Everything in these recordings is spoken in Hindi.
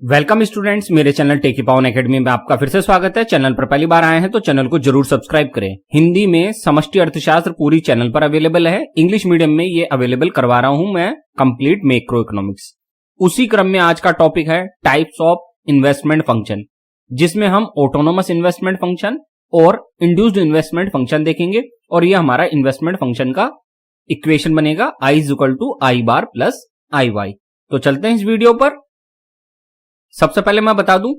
वेलकम स्टूडेंट्स, मेरे चैनल टेकी पावन एकेडमी में आपका फिर से स्वागत है। चैनल पर पहली बार आए हैं तो चैनल को जरूर सब्सक्राइब करें। हिंदी में समष्टि अर्थशास्त्र पूरी चैनल पर अवेलेबल है। इंग्लिश मीडियम में ये अवेलेबल करवा रहा हूं मैं, कंप्लीट मैक्रो इकोनॉमिक्स। उसी क्रम में आज का टॉपिक है टाइप्स ऑफ इन्वेस्टमेंट फंक्शन, जिसमें हम ऑटोनोमस इन्वेस्टमेंट फंक्शन और इंड्यूस्ड इन्वेस्टमेंट फंक्शन देखेंगे। और ये हमारा इन्वेस्टमेंट फंक्शन का इक्वेशन बनेगा I=I बार प्लस IY। तो चलते हैं इस वीडियो पर। सबसे पहले मैं बता दूं,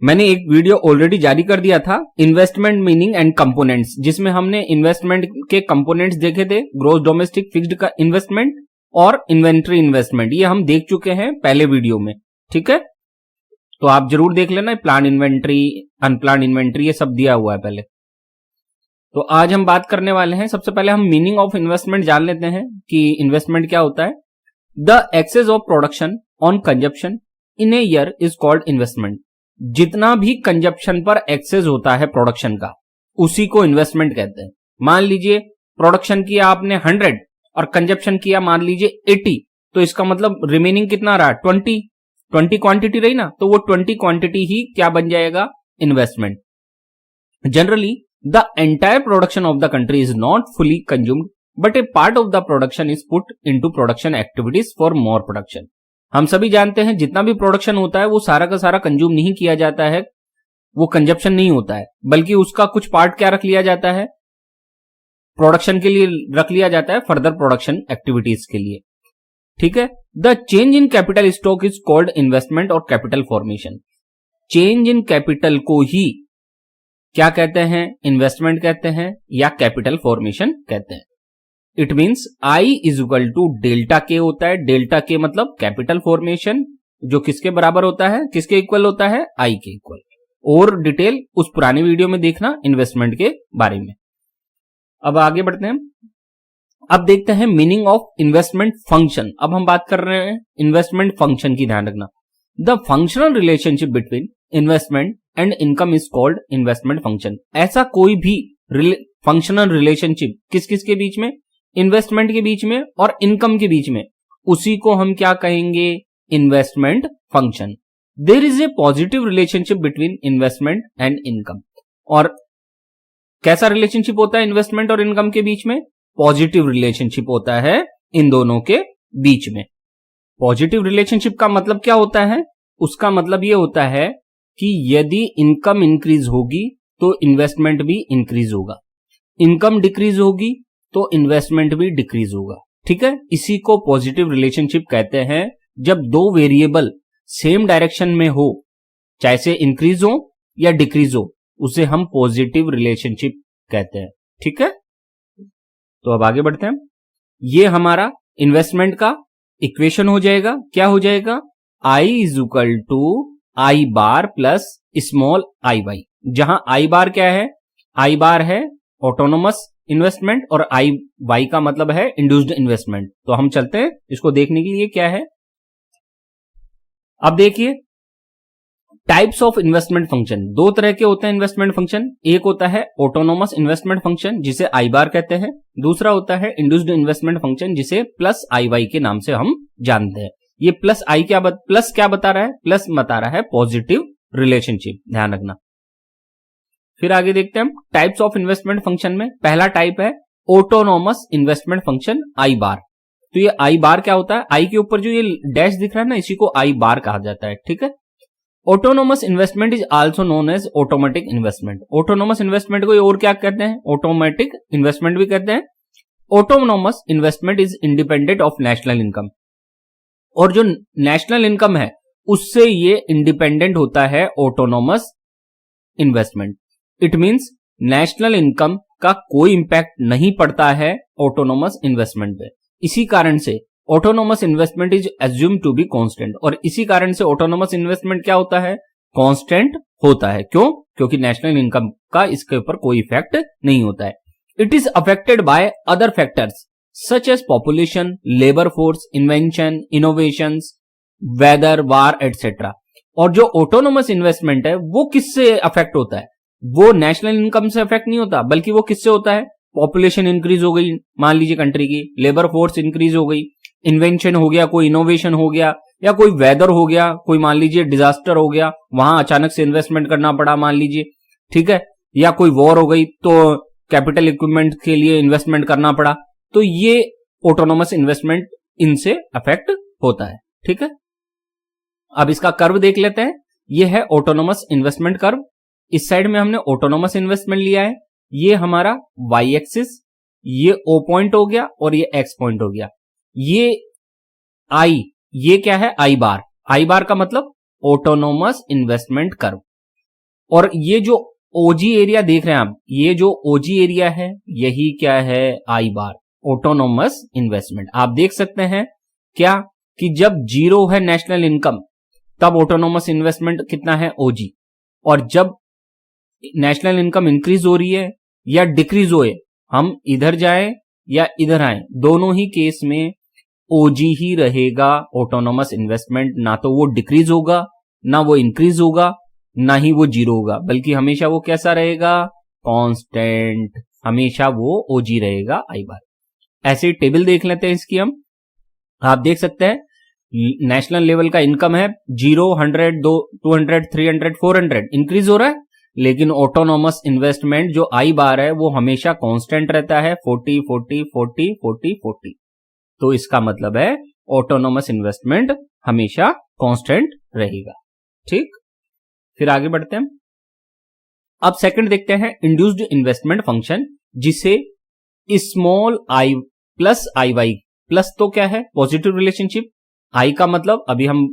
मैंने एक वीडियो ऑलरेडी जारी कर दिया था, इन्वेस्टमेंट मीनिंग एंड कंपोनेंट्स, जिसमें हमने इन्वेस्टमेंट के कंपोनेंट्स देखे थे, ग्रॉस डोमेस्टिक फिक्स्ड का इन्वेस्टमेंट और इन्वेंट्री इन्वेस्टमेंट। ये हम देख चुके हैं पहले वीडियो में, ठीक है। तो आप जरूर देख लेना, प्लान इन्वेंट्री, अनप्लान इन्वेंट्री, ये सब दिया हुआ है पहले। तो आज हम बात करने वाले हैं, सबसे पहले हम मीनिंग ऑफ इन्वेस्टमेंट जान लेते हैं कि इन्वेस्टमेंट क्या होता है। The excess of production on consumption in a year is called investment. जितना भी कंजप्शन पर एक्सेस होता है प्रोडक्शन का, उसी को इन्वेस्टमेंट कहते हैं। मान लीजिए प्रोडक्शन किया आपने 100 और कंजप्शन किया मान लीजिए 80, तो इसका मतलब रिमेनिंग कितना रहा, 20 क्वांटिटी रही ना, तो वो 20 क्वांटिटी ही क्या बन जाएगा, investment. Generally the entire production of the country is not fully consumed but A part of the production is put into production activities for more production. हम सभी जानते हैं जितना भी प्रोडक्शन होता है वो सारा का सारा कंज्यूम नहीं किया जाता है, वो कंजप्शन नहीं होता है, बल्कि उसका कुछ पार्ट क्या रख लिया जाता है, प्रोडक्शन के लिए रख लिया जाता है, फर्दर प्रोडक्शन एक्टिविटीज के लिए, ठीक है। The change in capital stock is called investment और capital formation. Change in capital को ही क्या कहते हैं, इन्वेस्टमेंट कहते हैं या कैपिटल फॉर्मेशन कहते हैं। इट मीन्स I=डेल्टा के होता है। डेल्टा के मतलब कैपिटल फॉर्मेशन, जो किसके बराबर होता है, किसके इक्वल होता है, I के इक्वल। और डिटेल उस पुरानी वीडियो में देखना इन्वेस्टमेंट के बारे में। अब आगे बढ़ते हैं, अब देखते हैं मीनिंग ऑफ इन्वेस्टमेंट फंक्शन। अब हम बात कर रहे हैं इन्वेस्टमेंट फंक्शन की, ध्यान रखना। The functional relationship between investment and income is called investment function. ऐसा कोई भी फंक्शनल रिलेशनशिप किस किस के बीच में, इन्वेस्टमेंट के बीच में और इनकम के बीच में, उसी को हम क्या कहेंगे, investment function. There is a positive relationship between investment and income. और कैसा रिलेशनशिप होता है इन्वेस्टमेंट और इनकम के बीच में, पॉजिटिव रिलेशनशिप होता है इन दोनों के बीच में। पॉजिटिव रिलेशनशिप का मतलब क्या होता है, उसका मतलब यह होता है कि यदि इनकम इंक्रीज होगी तो इन्वेस्टमेंट भी इंक्रीज होगा, इनकम डिक्रीज होगी तो इन्वेस्टमेंट भी डिक्रीज होगा, ठीक है। इसी को पॉजिटिव रिलेशनशिप कहते हैं। जब दो वेरिएबल सेम डायरेक्शन में हो, चाहे से इंक्रीज हो या डिक्रीज हो, उसे हम पॉजिटिव रिलेशनशिप कहते हैं, ठीक है। तो अब आगे बढ़ते हैं। ये हमारा इन्वेस्टमेंट का इक्वेशन हो जाएगा, क्या हो जाएगा, I=I बार प्लस स्मॉल IY। जहां I बार क्या है, I बार है ऑटोनोमस इन्वेस्टमेंट और IY का मतलब है इंड्यूस्ड इन्वेस्टमेंट। तो हम चलते हैं इसको देखने के लिए क्या है। अब देखिए टाइप्स ऑफ इन्वेस्टमेंट फंक्शन, दो तरह के होते हैं इन्वेस्टमेंट फंक्शन। एक होता है ऑटोनोमस इन्वेस्टमेंट फंक्शन जिसे I बार कहते हैं, दूसरा होता है इंड्यूस्ड इन्वेस्टमेंट फंक्शन जिसे प्लस IY के नाम से हम जानते हैं। ये प्लस प्लस क्या बता रहा है, प्लस बता रहा है पॉजिटिव रिलेशनशिप, ध्यान रखना। फिर आगे देखते हैं हम टाइप्स ऑफ इन्वेस्टमेंट फंक्शन में। पहला टाइप है ऑटोनोमस इन्वेस्टमेंट फंक्शन I बार। तो ये I बार क्या होता है, I के ऊपर जो ये डैश दिख रहा है ना, इसी को I बार कहा जाता है, ठीक है। Autonomous investment is also known as automatic investment. Autonomous investment को और क्या कहते हैं, ऑटोमेटिक इन्वेस्टमेंट भी कहते हैं। Autonomous investment is independent of national income. और जो नेशनल इनकम है उससे ये इंडिपेंडेंट होता है autonomous investment. It means national income का कोई इंपैक्ट नहीं पड़ता है ऑटोनोमस इन्वेस्टमेंट पे। इसी कारण से autonomous investment is assume to be constant. और इसी कारण से ऑटोनोमस इन्वेस्टमेंट क्या होता है, कांस्टेंट होता है। क्यों, क्योंकि नेशनल इनकम का इसके ऊपर कोई इफेक्ट नहीं होता है। It is affected by other factors such as population, labour force, invention, innovations, weather, war etcetera. और जो ऑटोनोमस इन्वेस्टमेंट है वो किससे अफेक्ट होता है, वो नेशनल इनकम से अफेक्ट नहीं होता, बल्कि वो किससे होता है, पॉपुलेशन इंक्रीज हो गई मान लीजिए कंट्री की, लेबर फोर्स इंक्रीज हो गई, इन्वेंशन हो गया, कोई इनोवेशन हो गया, या कोई वेदर हो गया, कोई मान लीजिए डिजास्टर हो गया, वहां अचानक से इन्वेस्टमेंट करना पड़ा मान लीजिए, ठीक है, या कोई वॉर हो गई तो कैपिटल इक्विपमेंट के लिए इन्वेस्टमेंट करना पड़ा, तो ये ऑटोनोमस इन्वेस्टमेंट इनसे अफेक्ट होता है, ठीक है। अब इसका कर्व देख लेते हैं, ये है ऑटोनोमस इन्वेस्टमेंट कर्व। इस साइड में हमने ऑटोनोमस इन्वेस्टमेंट लिया है, ये हमारा वाई एक्सिस, ये ओ पॉइंट हो गया और ये एक्स पॉइंट हो गया। ये आई, ये क्या है, आई बार। आई बार का मतलब ऑटोनोमस इन्वेस्टमेंट कर्व। और ये जो ओजी एरिया देख रहे हैं आप, ये जो ओजी एरिया है यही क्या है, आई बार, ऑटोनोमस इन्वेस्टमेंट। आप देख सकते हैं क्या कि जब जीरो है नेशनल इनकम तब ऑटोनोमस इन्वेस्टमेंट कितना है, ओजी। और जब नेशनल इनकम इंक्रीज हो रही है या डिक्रीज होए, हम इधर जाएं या इधर आए, दोनों ही केस में ओजी ही रहेगा ऑटोनोमस इन्वेस्टमेंट। ना तो वो डिक्रीज होगा, ना वो इंक्रीज होगा, ना ही वो जीरो होगा, बल्कि हमेशा वो कैसा रहेगा, कांस्टेंट, हमेशा वो ओजी रहेगा आई बार। ऐसे टेबल देख लेते हैं इसकी हम। आप देख सकते हैं नेशनल लेवल का इनकम है 0, 100, 200, 300, 400 इंक्रीज हो रहा है, लेकिन ऑटोनोमस इन्वेस्टमेंट जो आई बार है वो हमेशा कांस्टेंट रहता है, 40, 40, 40, 40, 40। तो इसका मतलब है ऑटोनोमस इन्वेस्टमेंट हमेशा कांस्टेंट रहेगा, ठीक। फिर आगे बढ़ते हैं। अब सेकंड देखते हैं इंड्यूस्ड इन्वेस्टमेंट फंक्शन, जिसे small I plus I Y, plus तो क्या है, पॉजिटिव रिलेशनशिप। आई का मतलब अभी हम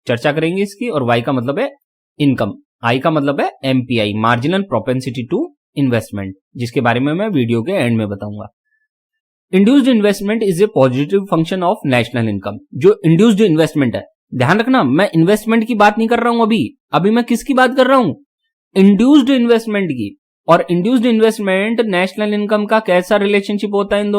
चर्चा करेंगे इसकी, और वाई का मतलब है इनकम। आई का मतलब है MPI, marginal propensity to investment, जिसके बारे में मैं वीडियो के एंड में बताऊंगा। Induced investment is a positive function of national income. जो इंड्यूस्ड इन्वेस्टमेंट है, ध्यान रखना, मैं इन्वेस्टमेंट की बात नहीं कर रहा हूं अभी मैं किसकी बात कर रहा हूं, इंड्यूस्ड इन्वेस्टमेंट की। और इंड्यूस्ड इन्वेस्टमेंट नेशनल इनकम का कैसा रिलेशनशिप होता है, इन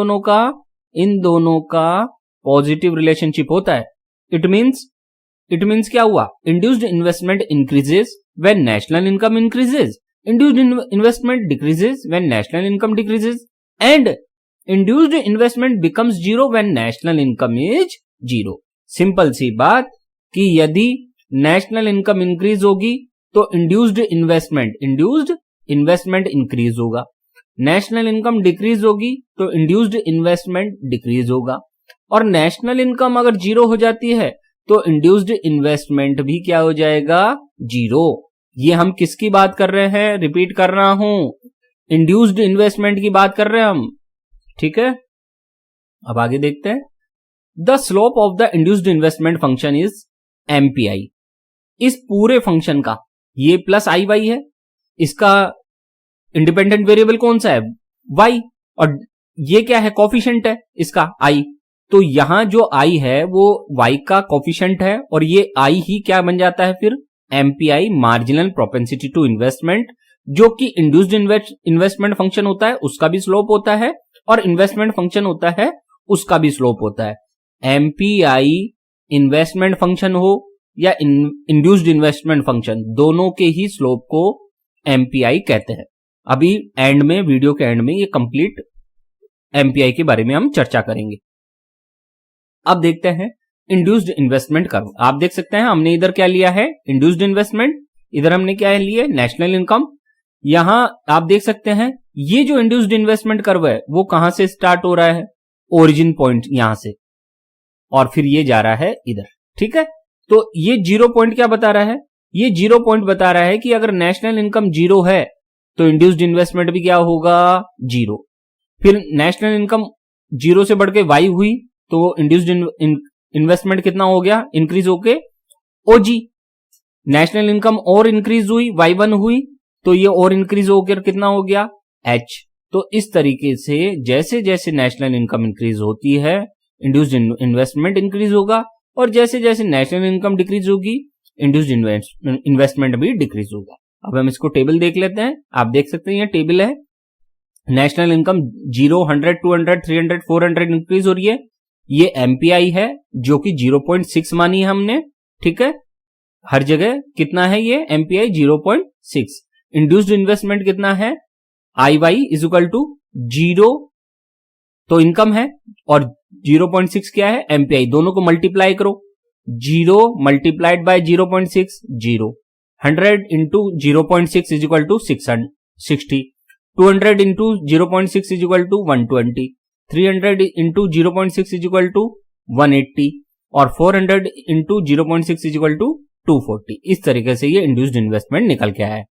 दोनों का पॉजिटिव रिलेशनशिप होता है। इट मीन्स क्या हुआ, induced investment increases when national income increases, induced investment decreases when national income decreases, and induced investment becomes zero when national income is zero. Simple सी बात कि यदि नेशनल इनकम इंक्रीज होगी तो इंड्यूस्ड इन्वेस्टमेंट इंक्रीज होगा, नेशनल इनकम डिक्रीज होगी तो इंड्यूस्ड इन्वेस्टमेंट डिक्रीज होगा, और नेशनल इनकम अगर जीरो हो जाती है तो इंड्यूस्ड इन्वेस्टमेंट भी क्या हो जाएगा, जीरो। ये हम किसकी बात कर रहे हैं, रिपीट कर रहा हूं, इंड्यूस्ड इन्वेस्टमेंट की बात कर रहे हैं हम, ठीक है। अब आगे देखते हैं। The slope of the induced investment function is MPI. इस पूरे फंक्शन का ये प्लस आई वाई है, इसका इंडिपेंडेंट वेरिएबल कौन सा है, वाई, और ये क्या है, कोफिशिएंट है इसका आई। तो यहां जो आई है वो वाई का कोफिशिएंट है, और ये आई ही क्या बन जाता है फिर, MPI, marginal propensity to investment, जो कि इंड्यूस्ड इन्वेस्टमेंट फंक्शन होता है उसका भी स्लोप होता है, और इन्वेस्टमेंट फंक्शन होता है उसका भी स्लोप होता है। एमपीआई इन्वेस्टमेंट फंक्शन हो या इंड्यूस्ड इन्वेस्टमेंट फंक्शन, दोनों के ही स्लोप को एमपीआई कहते हैं। अभी एंड में, वीडियो के एंड में ये कंप्लीट एमपीआई के बारे में हम चर्चा करेंगे। अब देखते हैं इंड्यूस्ड इन्वेस्टमेंट कर्व। आप देख सकते हैं हमने इधर क्या लिया है, इंड्यूस्ड इन्वेस्टमेंट, इधर हमने क्या लिया, नेशनल इनकम। यहां आप देख सकते हैं ये जो इंड्यूस्ड इन्वेस्टमेंट कर्व है वो कहां से स्टार्ट हो रहा है, ओरिजिन पॉइंट यहां से, और फिर ये जा रहा है इधर, ठीक है। तो ये जीरो पॉइंट क्या बता रहा है, ये जीरो पॉइंट बता रहा है कि अगर नेशनल इनकम जीरो है तो इंड्यूस्ड इन्वेस्टमेंट भी क्या होगा, जीरो। फिर नेशनल इनकम जीरो से बढ़ के वाई हुई तो इंड्यूस्ड इन्वेस्टमेंट कितना हो गया, इंक्रीज होके ओजी। नेशनल इनकम और इंक्रीज हुई, y1 हुई, तो ये और इंक्रीज होकर कितना हो गया, h। तो इस तरीके से जैसे जैसे नेशनल इनकम इंक्रीज होती है इंड्यूस्ड इन्वेस्टमेंट इंक्रीज होगा, और जैसे जैसे नेशनल इनकम डिक्रीज होगी इंड्यूस्ड इन्वेस्टमेंट भी डिक्रीज होगा। अब हम इसको टेबल देख लेते हैं। आप देख सकते हैं ये टेबल है, नेशनल इनकम 0, 100, 200, 300, 400 इंक्रीज हो रही है, ये एमपीआई है जो कि 0.6 मानी है हमने, ठीक है। हर जगह कितना है ये एमपीआई, 0.6। इंड्यूस्ड इन्वेस्टमेंट कितना है, आई वाई इज इक्वल टू 0, तो इनकम है, और 0.6 क्या है? एमपीआई। दोनों को मल्टीप्लाई करो, 0 multiplied by 0.6 0, 100 into 0.6 is equal to 660, 200 into 0.6 is equal to 120, 300 into 0.6 is equal to 180 और 400 इंटू 0.6 इज इक्वल टू 240। इस तरीके से ये इंड्यूस्ड इन्वेस्टमेंट निकल के आया है।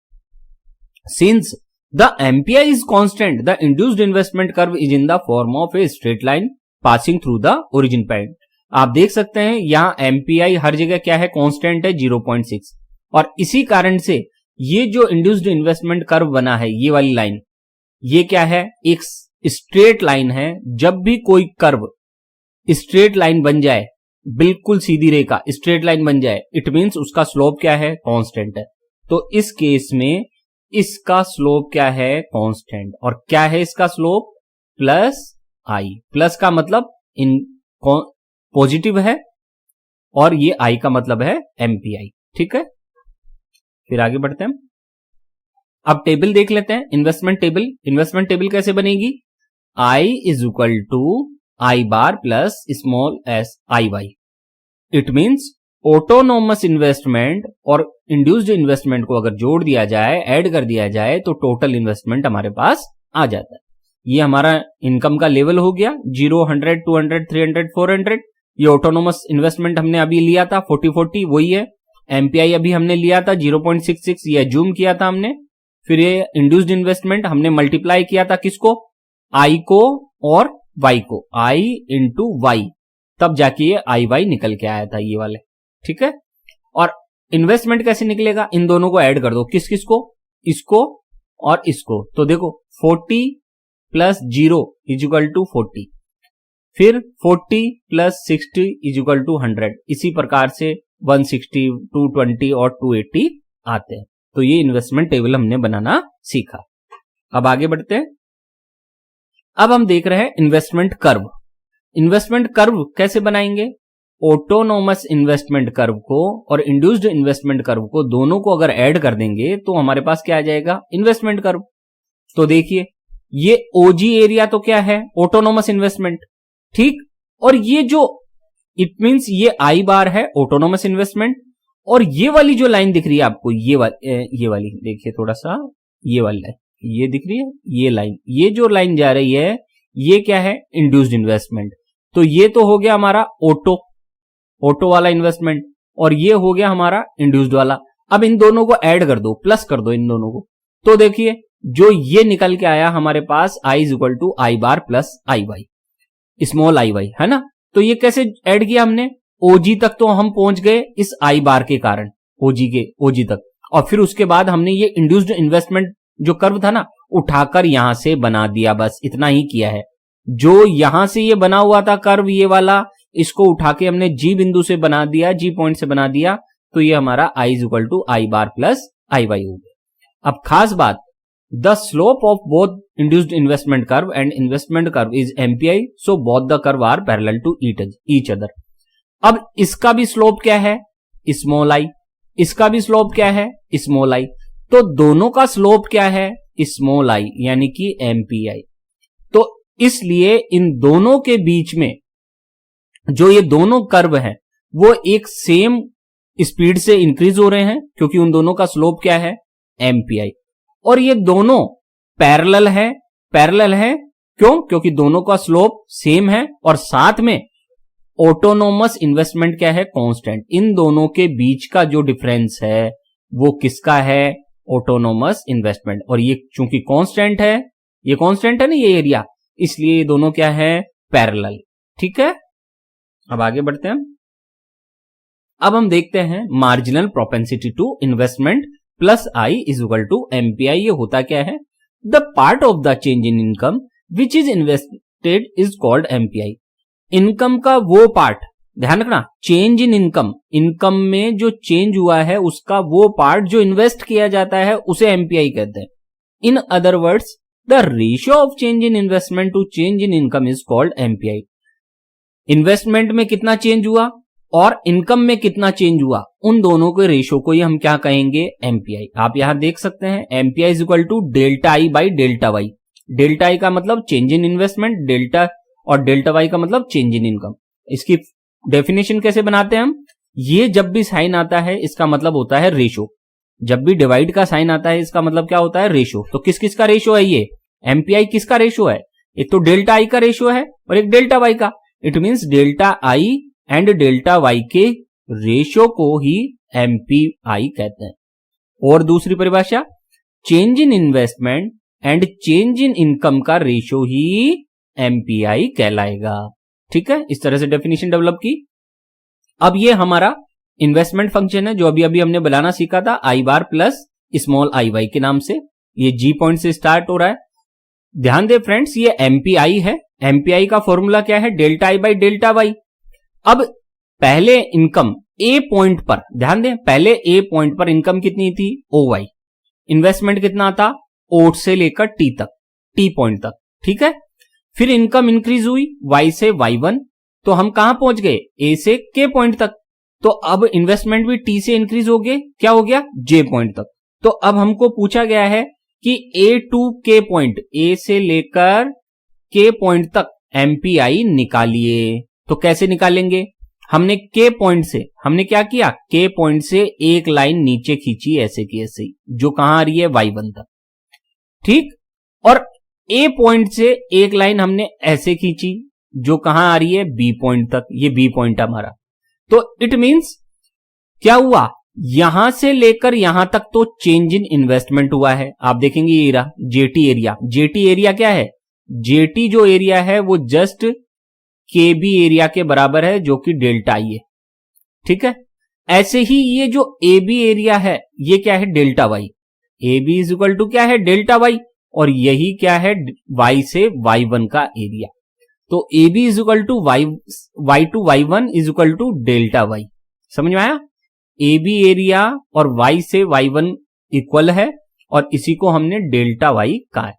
Since the MPI is constant, the induced investment curve is in the form of a straight line passing through the origin point. आप देख सकते हैं यहां एमपीआई हर जगह क्या है? कांस्टेंट है 0.6। और इसी कारण से ये जो इंड्यूस्ड इन्वेस्टमेंट कर्व बना है, ये वाली लाइन, ये क्या है? एक स्ट्रेट लाइन है। जब भी कोई कर्व स्ट्रेट लाइन बन जाए, बिल्कुल सीधी रेखा स्ट्रेट लाइन बन जाए, इट मींस उसका स्लोप क्या है? कांस्टेंट है। तो इस केस में इसका स्लोप क्या है? कांस्टेंट। और क्या है इसका स्लोप? प्लस आई। प्लस का मतलब इन पॉजिटिव है और ये आई का मतलब है एमपीआई। ठीक है, फिर आगे बढ़ते हैं। अब टेबल देख लेते हैं, इन्वेस्टमेंट टेबल। इन्वेस्टमेंट टेबल कैसे बनेगी? I is equal to I bar plus small S I Y. It means autonomous investment और इंड्यूस्ड इन्वेस्टमेंट को अगर जोड़ दिया जाए, ऐड कर दिया जाए, तो टोटल इन्वेस्टमेंट हमारे पास आ जाता है। ये हमारा इनकम का लेवल हो गया 0, 100, 200, 300, 400। ये ऑटोनोमस इन्वेस्टमेंट हमने अभी लिया था 40-40, वही है। एमपीआई अभी हमने लिया था 0.66, ये जूम किया था हमने। फिर ये इंड्यूस्ड इन्वेस्टमेंट हमने मल्टीप्लाई किया था किसको? आई को और वाई को, आई इंटू वाई, तब जाके ये आई वाई निकल के आया था, ये वाले। ठीक है, और इन्वेस्टमेंट कैसे निकलेगा? इन दोनों को ऐड कर दो। किस किस को? इसको और इसको। तो देखो 40 प्लस 0 इज इक्वल टू 40, फिर 40 प्लस 60 इज इक्वल टू 100। इसी प्रकार से 160, 220 और 280 आते हैं। तो ये इन्वेस्टमेंट टेबल हमने बनाना सीखा। अब आगे बढ़ते हैं। अब हम देख रहे हैं इन्वेस्टमेंट कर्व। इन्वेस्टमेंट कर्व कैसे बनाएंगे? ऑटोनोमस इन्वेस्टमेंट कर्व को और इंड्यूस्ड इन्वेस्टमेंट कर्व को, दोनों को अगर ऐड कर देंगे तो हमारे पास क्या आ जाएगा? Investment curve. तो देखिए ये ओजी एरिया तो क्या है? Autonomous investment. ठीक, और ये जो इट मींस ये आई बार है ऑटोनोमस इन्वेस्टमेंट, और ये वाली जो लाइन दिख रही है आपको, ये वाली देखिए थोड़ा सा, ये वाली लाइन ये दिख रही है, ये लाइन, ये जो लाइन जा रही है ये क्या है? Induced investment. तो ये तो हो गया हमारा ऑटो वाला इन्वेस्टमेंट, और ये हो गया हमारा इंड्यूस्ड वाला। अब इन दोनों को ऐड कर दो, प्लस कर दो इन दोनों को। तो देखिए जो ये निकल के आया हमारे पास, I is equal to I bar plus I Y, small I Y, है ना। तो ये कैसे ऐड किया हमने? ओजी तक तो हम पहुंच गए इस आई बार के कारण, ओजी तक, और फिर उसके बाद हमने ये इंड्यूस्ड इन्वेस्टमेंट जो कर्व था ना, उठाकर यहां से बना दिया, बस इतना ही किया है। जो यहां से ये बना हुआ था कर्व, ये वाला, इसको उठा के हमने जी बिंदु से बना दिया, जी पॉइंट से बना दिया, तो ये हमारा I is equal to I bar plus I Y हो गया। अब खास बात, the slope of both induced investment curve and investment curve is MPI, so both the curve are parallel to each other. अब इसका भी स्लोप क्या है? Small I. इसका भी स्लोप क्या है? Small I. तो दोनों का स्लोप क्या है? स्मॉल आई, यानी कि एमपीआई। तो इसलिए इन दोनों के बीच में जो ये दोनों कर्व हैं वो एक सेम स्पीड से इंक्रीज हो रहे हैं, क्योंकि उन दोनों का स्लोप क्या है? एमपीआई। और ये दोनों पैरेलल है क्यों? क्योंकि दोनों का स्लोप सेम है, और साथ में ऑटोनोमस इन्वेस्टमेंट क्या है? कांस्टेंट। इन दोनों के बीच का जो डिफरेंस है वो किसका है? Autonomous investment. और ये चूंकि कांस्टेंट है, ये कांस्टेंट है ना ये एरिया, इसलिए ये दोनों क्या है? पैरेलल। ठीक है, अब आगे बढ़ते हैं। अब हम देखते हैं marginal propensity to investment plus I is equal to MPI. ये होता क्या है? The part of the change in income which is invested is called MPI. Income का वो पार्ट, ध्यान रखना, चेंज इन इनकम में जो चेंज हुआ है उसका वो पार्ट जो इन्वेस्ट किया जाता है उसे एमपीआई कहते हैं। In other words, the ratio of change in investment to change in income is called MPI. Investment में कितना चेंज हुआ और इनकम में कितना चेंज हुआ, उन दोनों के रेशियो को ही हम क्या कहेंगे? एमपीआई। आप यहां देख सकते हैं MPI is equal to delta I by delta Y. Delta I का मतलब चेंज इन इन्वेस्टमेंट, डेल्टा और डेल्टा वाई का मतलब चेंज इन इनकम। इसकी डेफिनेशन कैसे बनाते हैं हम? ये जब भी साइन आता है इसका मतलब होता है रेशो, जब भी डिवाइड का साइन आता है इसका मतलब क्या होता है? रेशो। तो किस किस का रेशो है ये? एमपीआई किसका रेशो है? एक तो डेल्टा आई का रेशो है और एक डेल्टा वाई का। It means delta I and delta Y के रेशो को ही एमपीआई कहते हैं। और दूसरी परिभाषा, change in investment and change in income का रेशो ही एमपीआई कहलाएगा। ठीक है, इस तरह से डेफिनेशन डेवलप की। अब ये हमारा इन्वेस्टमेंट फंक्शन है जो अभी अभी हमने बनाना सीखा था, आई bar plus small I Y के नाम से। ये जी पॉइंट से स्टार्ट हो रहा है। ध्यान दे फ्रेंड्स, ये एमपीआई है। एमपीआई का फॉर्मूला क्या है? Delta I by delta Y. अब पहले इनकम ए पॉइंट पर, ध्यान दें, पहले ए पॉइंट पर इनकम कितनी थी? ओ वाई। इन्वेस्टमेंट कितना था? ओ से लेकर टी तक, टी पॉइंट तक। ठीक है, फिर इनकम इंक्रीज हुई वाई से वाई वन, तो हम कहां पहुंच गए? ए से के पॉइंट तक। तो अब इन्वेस्टमेंट भी टी से इंक्रीज हो गए, क्या हो गया? जे पॉइंट तक। तो अब हमको पूछा गया है कि ए टू के पॉइंट, ए से लेकर के पॉइंट तक एमपीआई निकालिए। तो कैसे निकालेंगे? हमने के पॉइंट से, हमने क्या किया? के पॉइंट से एक लाइन नीचे खींची ऐसे की ऐसे ही, जो कहां आ रही है? वाई वन तक। ठीक, और ए पॉइंट से एक लाइन हमने ऐसे खींची जो कहां आ रही है? बी पॉइंट तक। ये बी पॉइंट हमारा। तो इट मींस क्या हुआ? यहां से लेकर यहां तक तो चेंज इन इन्वेस्टमेंट हुआ है। आप देखेंगे ये area, jetty area. Jetty area क्या है? जेटी जो एरिया है वो जस्ट केबी एरिया के बराबर है, जो कि डेल्टा आई है। ठीक है, ऐसे ही ये जो ए बी एरिया है ये क्या है? Delta Y. A B is equal to क्या है? Delta Y. और यही क्या है? वाई से वाई वन का एरिया। तो A B is equal to Y two Y one is equal to delta Y. समझ में आया? ए बी एरिया और वाई से वाई वन इक्वल है और इसी को हमने डेल्टा वाई कहा है।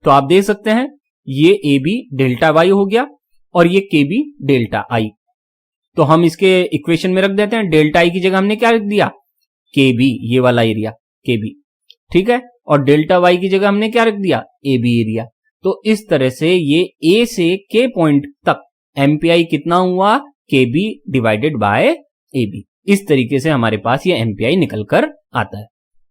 तो आप देख सकते हैं ये ए बी डेल्टा वाई हो गया और ये के बी डेल्टा आई। तो हम इसके इक्वेशन में रख देते हैं, डेल्टा आई की जगह हमने क्या रख दिया? के बी, ये वाला एरिया के बी। ठीक है, और डेल्टा वाई की जगह हमने क्या रख दिया? A B area. तो इस तरह से ये ए से के पॉइंट तक एमपीआई कितना हुआ? K B divided by A B. इस तरीके से हमारे पास ये एमपीआई निकल कर आता है।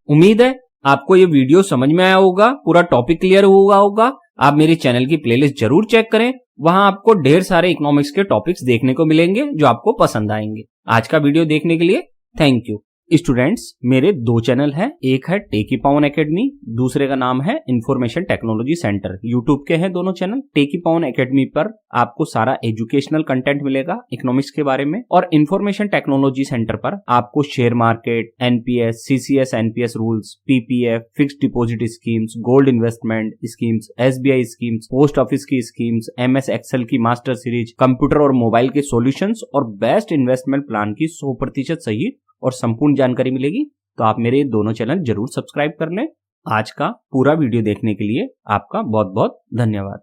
उम्मीद है आपको ये वीडियो समझ में आया होगा, पूरा टॉपिक क्लियर हुआ होगा। आप मेरे चैनल की प्लेलिस्ट जरूर चेक करें, वहां आपको ढेर सारे इकोनॉमिक्स के टॉपिक्स देखने को मिलेंगे जो आपको पसंद आएंगे। आज का वीडियो देखने के लिए थैंक यू। स्टूडेंट्स, मेरे दो चैनल हैं, एक है टेकी पावन एकेडमी, दूसरे का नाम है इंफॉर्मेशन टेक्नोलॉजी सेंटर। यूट्यूब के हैं दोनों चैनल। टेकी पावन एकेडमी पर आपको सारा एजुकेशनल कंटेंट मिलेगा इकोनॉमिक्स के बारे में, और इंफॉर्मेशन टेक्नोलॉजी सेंटर पर आपको share market, NPS, CCS NPS rules, PPF, fixed deposit schemes, gold investment schemes, SBI schemes, post office की स्कीम्स, एमएस एक्सेल की मास्टर सीरीज, कंप्यूटर और मोबाइल के सॉल्यूशंस और बेस्ट इन्वेस्टमेंट प्लान की 100% सही और संपूर्ण जानकारी मिलेगी। तो आप मेरे दोनों चैनल जरूर सब्सक्राइब कर लें। आज का पूरा वीडियो देखने के लिए आपका बहुत बहुत धन्यवाद।